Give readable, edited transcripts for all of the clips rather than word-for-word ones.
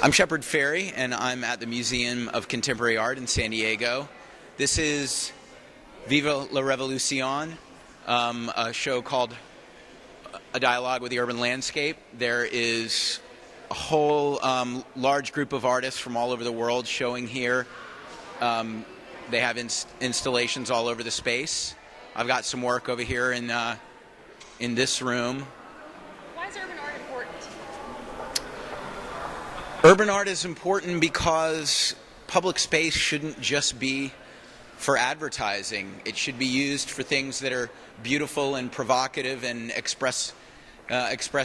I'm Shepard Fairey, and I'm at the Museum of Contemporary Art in San Diego. This is Viva La Revolucion, a show called A Dialogue with the Urban Landscape. There is a whole large group of artists from all over the world showing here. They have installations all over the space. I've got some work over here in this room. Why is urban art important? Urban art is important because public space shouldn't just be for advertising. It should be used for things that are beautiful and provocative and express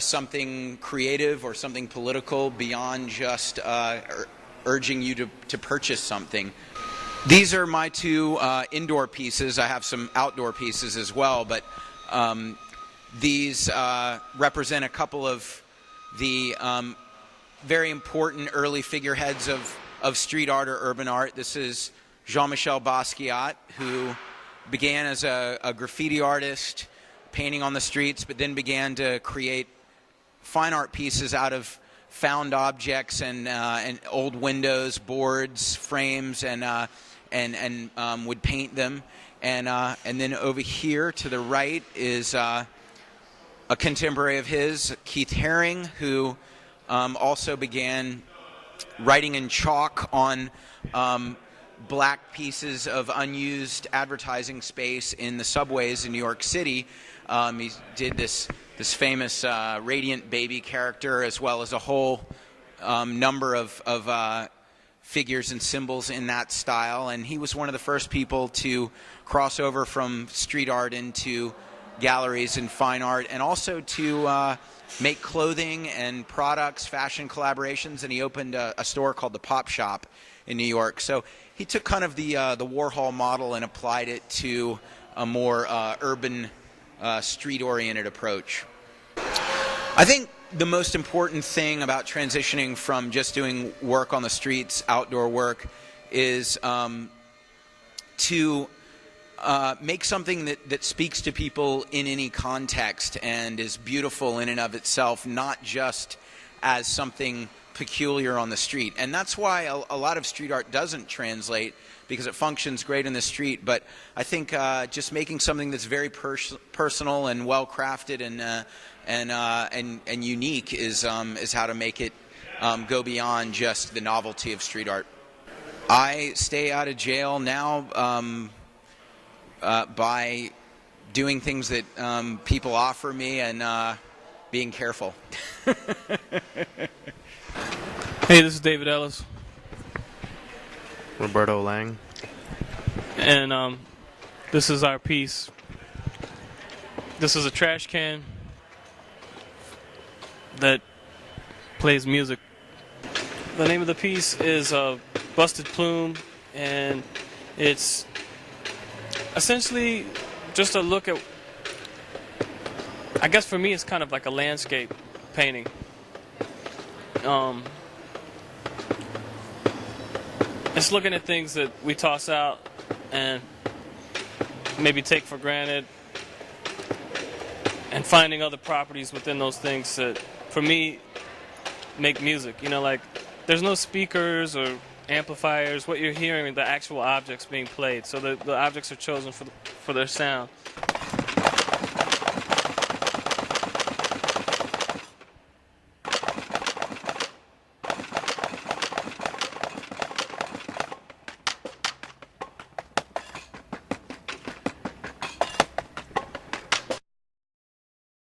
something creative or something political beyond just urging you to purchase something. These are my two indoor pieces. I have some outdoor pieces as well, but these represent a couple of the very important early figureheads of street art or urban art. This is Jean-Michel Basquiat, who began as a graffiti artist, painting on the streets, but then began to create fine art pieces out of found objects and old windows, boards, frames, and would paint them. And then over here to the right is a contemporary of his, Keith Haring, who also began writing in chalk on black pieces of unused advertising space in the subways in New York City. He did this famous Radiant Baby character, as well as a whole number of figures and symbols in that style. And he was one of the first people to cross over from street art into galleries and fine art, and also to make clothing and products, fashion collaborations. And he opened a store called the Pop Shop in New York. So he took kind of the Warhol model and applied it to a more urban, street-oriented approach. I think the most important thing about transitioning from just doing work on the streets, outdoor work, is to make something that speaks to people in any context and is beautiful in and of itself, not just as something peculiar on the street. And that's why a lot of street art doesn't translate, because it functions great in the street. But I think just making something that's very personal and well crafted and unique is how to make it go beyond just the novelty of street art. I stay out of jail now by doing things that people offer me and being careful. Hey, this is David Ellis. Roberto Lang. And this is our piece. This is a trash can that plays music. The name of the piece is Busted Plume, and it's essentially just a look at, I guess for me it's kind of like a landscape painting. It's looking at things that we toss out and maybe take for granted, and finding other properties within those things that, for me, make music. You know, like, there's no speakers or amplifiers. What you're hearing are the actual objects being played. So the objects are chosen for their sound.